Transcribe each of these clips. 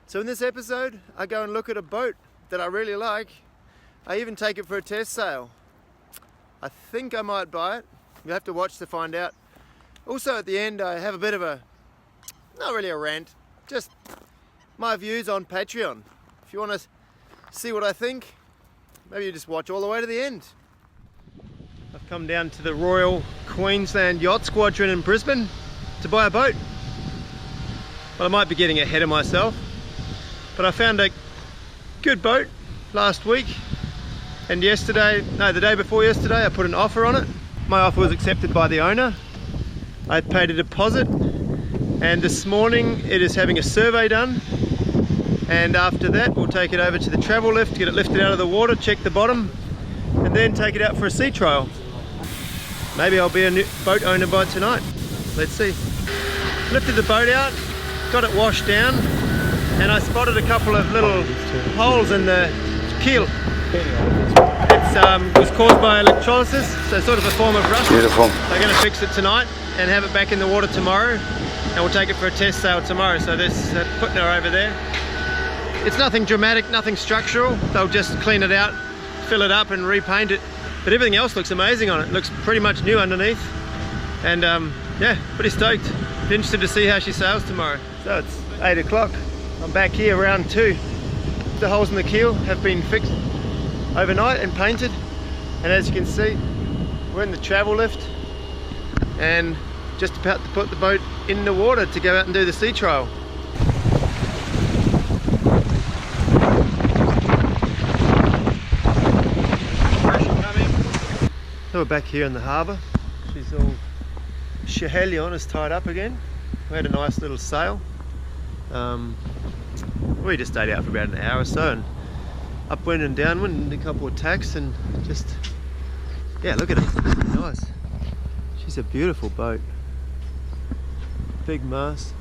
So in this episode, I go and look at a boat that I really like. I even take it for a test sail. I think I might buy it. You'll have to watch to find out. Also at the end, I have a bit of a, not really a rant, just my views on Patreon. If you want to see what I think, maybe you just watch all the way to the end. I've come down to the Royal Queensland Yacht Squadron in Brisbane to buy a boat. Well, I might be getting ahead of myself, but I found a good boat last week, and the day before yesterday, I put an offer on it. My offer was accepted by the owner. I paid a deposit, and this morning it is having a survey done, and after that we'll take it over to the travel lift, get it lifted out of the water, check the bottom, and then take it out for a sea trial. Maybe I'll be a new boat owner by tonight. Let's see. Lifted the boat out, got it washed down, and I spotted a couple of little holes in the keel. It was caused by electrolysis, so sort of a form of rust. Beautiful. They're going to fix it tonight and have it back in the water tomorrow, and we'll take it for a test sail tomorrow. So there's putting her over there. It's nothing dramatic, nothing structural. They'll just clean it out, fill it up and repaint it. But everything else looks amazing on it. It looks pretty much new underneath. And yeah, pretty stoked. Be interested to see how she sails tomorrow. So it's 8 o'clock. I'm back here around 2. The holes in the keel have been fixed overnight and painted. And as you can see, we're in the travel lift and just about to put the boat in the water to go out and do the sea trial. So we're back here in the harbour. She's all Schiehallion is tied up again. We had a nice little sail. We just stayed out for about an hour or so, and upwind and downwind, and a couple of tacks, and just, yeah, look at it. Nice. She's a beautiful boat. Big mast.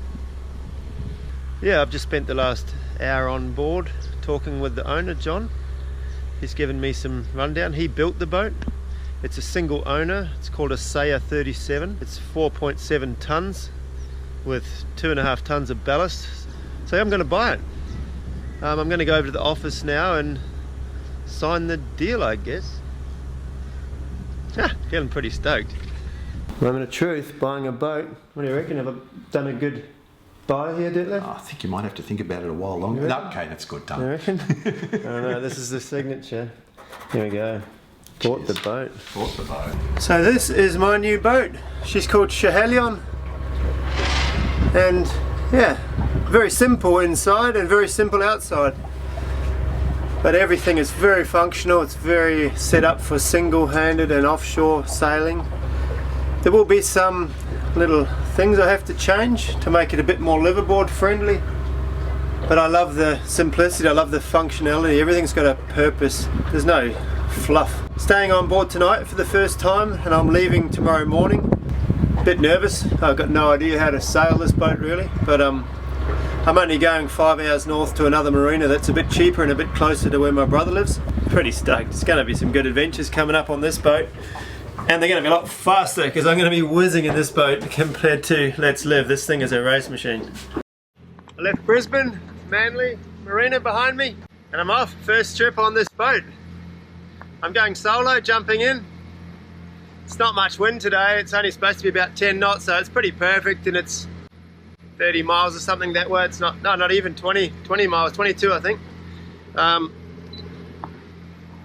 Yeah, I've just spent the last hour on board talking with the owner, John. He's given me some rundown. He built the boat. It's a single owner. It's called a Saya 37. It's 4.7 tons with 2.5 tons of ballast. So I'm going to buy it. I'm going to go over to the office now and sign the deal, I guess. Feeling pretty stoked. Moment of truth, buying a boat. What do you reckon? Have I done a good buy here, Detlef? I think you might have to think about it a while longer. No, okay, that's good, done. You reckon? I don't know, this is the signature. Here we go. Bought the boat. Bought the boat. So this is my new boat. She's called Schiehallion. And yeah, very simple inside and very simple outside. But everything is very functional. It's very set up for single-handed and offshore sailing. There will be some little things I have to change to make it a bit more liverboard friendly. But I love the simplicity, I love the functionality. Everything's got a purpose. There's no fluff. Staying on board tonight for the first time, and I'm leaving tomorrow morning. A bit nervous. I've got no idea how to sail this boat really, but I'm only going 5 hours north to another marina that's a bit cheaper and a bit closer to where my brother lives. Pretty stoked. It's going to be some good adventures coming up on this boat, and they're going to be a lot faster because I'm going to be whizzing in this boat compared to Let's Live. This thing is a race machine. I left Brisbane, Manly Marina behind me, and I'm off. First trip on this boat. I'm going solo, jumping in. It's not much wind today. It's only supposed to be about 10 knots, so it's pretty perfect, and it's 30 miles or something that way. It's not even 20 miles, 22 I think.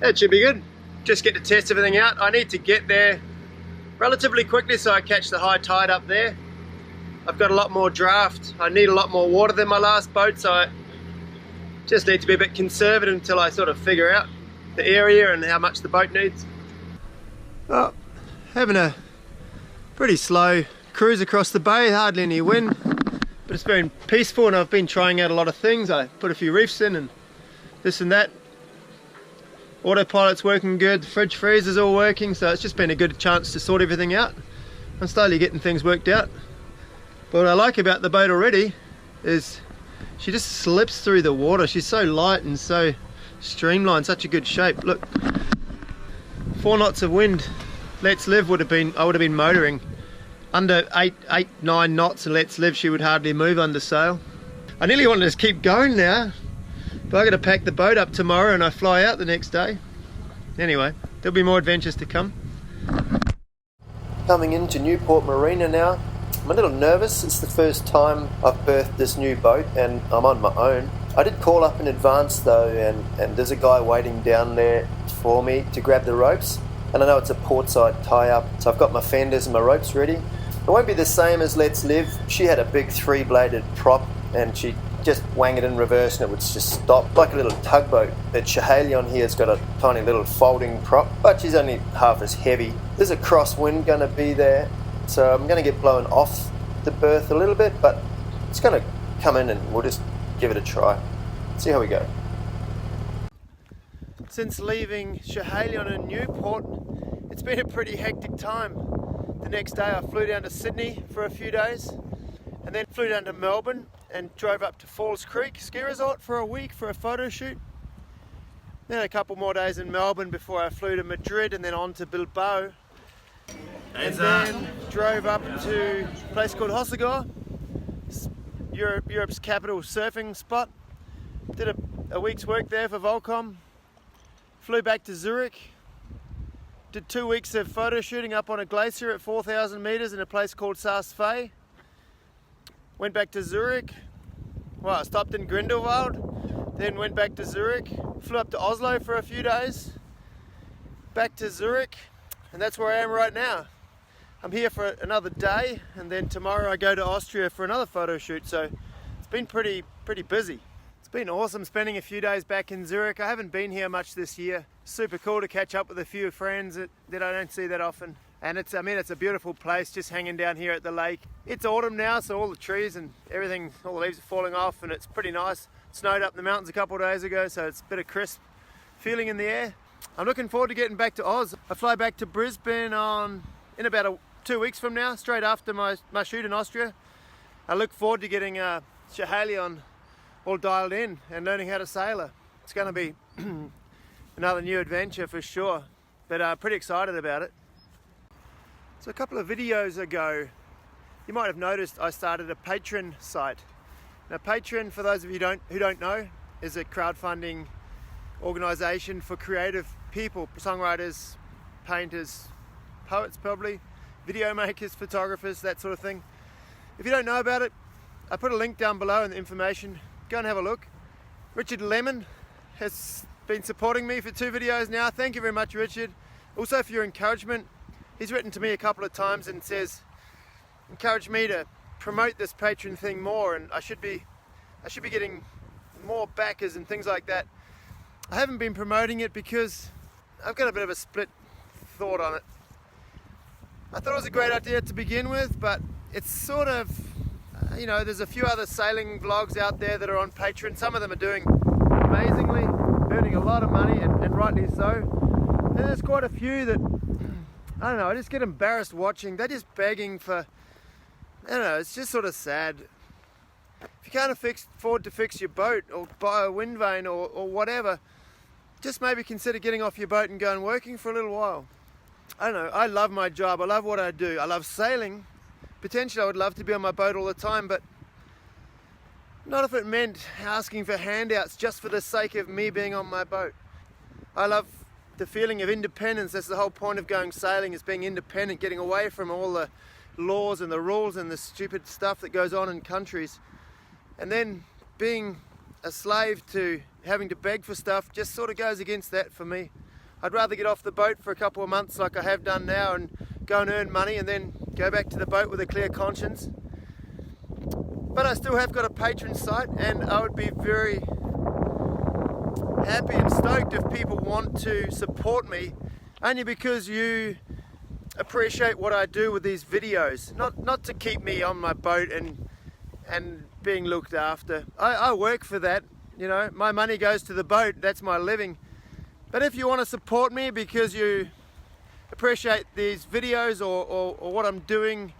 It should be good. Just get to test everything out. I need to get there relatively quickly so I catch the high tide up there. I've got a lot more draft. I need a lot more water than my last boat, so I just need to be a bit conservative until I sort of figure out the area and how much the boat needs. Oh, having a pretty slow cruise across the bay, hardly any wind, but it's been peaceful, and I've been trying out a lot of things. I put a few reefs in and this and that. Autopilot's working good, the fridge freezer's all working, so it's just been a good chance to sort everything out. I'm slowly getting things worked out. But what I like about the boat already is she just slips through the water. She's so light and so streamlined, such a good shape. Look, 4 knots of wind. Let's Live would have been, I would have been motoring under 8, 9 knots, and Let's Live she would hardly move under sail. I nearly want to just keep going now, but I got to pack the boat up tomorrow and I fly out the next day. Anyway, there'll be more adventures to come. Coming into Newport Marina now. I'm a little nervous. It's the first time I've berthed this new boat and I'm on my own. I did call up in advance though, and there's a guy waiting down there for me to grab the ropes. And I know it's a portside tie-up, so I've got my fenders and my ropes ready. It won't be the same as Let's Live. She had a big 3-bladed prop and she just wang it in reverse and it would just stop like a little tugboat. But Schiehallion here's got a tiny little folding prop, but she's only half as heavy. There's a crosswind going to be there, so I'm going to get blown off the berth a little bit, but it's going to come in and we'll just give it a try. See how we go. Since leaving Schiehallion in Newport, it's been a pretty hectic time. The next day I flew down to Sydney for a few days and then flew down to Melbourne and drove up to Falls Creek ski resort for a week for a photo shoot. Then a couple more days in Melbourne before I flew to Madrid and then on to Bilbao. And then drove up to a place called Hossegor, Europe's capital surfing spot. Did a week's work there for Volcom. Flew back to Zurich. Did 2 weeks of photo shooting up on a glacier at 4,000 meters in a place called Saas-Fee. Went back to Zurich. Well, I stopped in Grindelwald, then went back to Zurich. Flew up to Oslo for a few days. Back to Zurich, and that's where I am right now. I'm here for another day, and then tomorrow I go to Austria for another photo shoot. So it's been pretty busy. It's been awesome spending a few days back in Zurich. I haven't been here much this year. Super cool to catch up with a few friends that I don't see that often. And it's a beautiful place just hanging down here at the lake. It's autumn now, so all the trees and everything, all the leaves are falling off and it's pretty nice. It snowed up in the mountains a couple of days ago, so it's a bit of crisp feeling in the air. I'm looking forward to getting back to Oz. I fly back to Brisbane in about 2 weeks from now, straight after my shoot in Austria. I look forward to getting Schiehallion all dialed in and learning how to sail her. It's going to be another new adventure for sure, but pretty excited about it. So a couple of videos ago, you might have noticed I started a Patreon site. Now Patreon, for those of you who don't know, is a crowdfunding organisation for creative people, songwriters, painters, poets probably, video makers, photographers, that sort of thing. If you don't know about it, I put a link down below in the information. Go and have a look. Richard Lemon has been supporting me for 2 videos now. Thank you very much, Richard. Also for your encouragement. He's written to me a couple of times and says, encourage me to promote this Patreon thing more, and I should be getting more backers and things like that. I haven't been promoting it because I've got a bit of a split thought on it. I thought it was a great idea to begin with, but it's sort of, there's a few other sailing vlogs out there that are on Patreon. Some of them are doing amazingly, earning a lot of money, and rightly so. And there's quite a few that, I don't know, I just get embarrassed watching. They're just begging for, I don't know, it's just sort of sad. If you can't afford to fix your boat or buy a wind vane or whatever, just maybe consider getting off your boat and going working for a little while. I don't know, I love my job, I love what I do, I love sailing. Potentially I would love to be on my boat all the time, but not if it meant asking for handouts just for the sake of me being on my boat. I love the feeling of independence. That's the whole point of going sailing, is being independent, getting away from all the laws and the rules and the stupid stuff that goes on in countries. And then being a slave to having to beg for stuff just sort of goes against that for me. I'd rather get off the boat for a couple of months like I have done now and go and earn money and then go back to the boat with a clear conscience. But I still have got a Patreon site, and I would be very happy and stoked if people want to support me, only because you appreciate what I do with these videos, not to keep me on my boat and being looked after. I work for that, my money goes to the boat, that's my living. But if you want to support me because you appreciate these videos or what I'm doing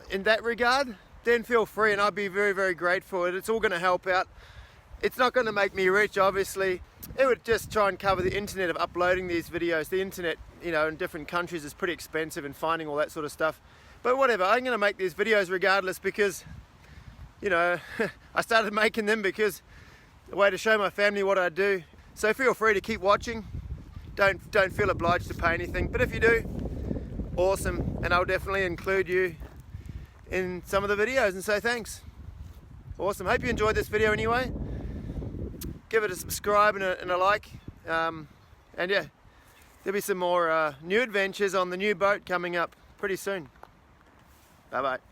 in that regard, then feel free, and I'll be very, very grateful. It's all going to help out. It's not going to make me rich, obviously. It would just try and cover the internet of uploading these videos. The internet, in different countries is pretty expensive, and finding all that sort of stuff. But whatever, I'm going to make these videos regardless, because you know, I started making them because a way to show my family what I do. So feel free to keep watching. Don't feel obliged to pay anything, but if you do, awesome, and I'll definitely include you in some of the videos and say thanks. Awesome. Hope you enjoyed this video anyway. Give it a subscribe and a like, and yeah, there'll be some more new adventures on the new boat coming up pretty soon. Bye bye.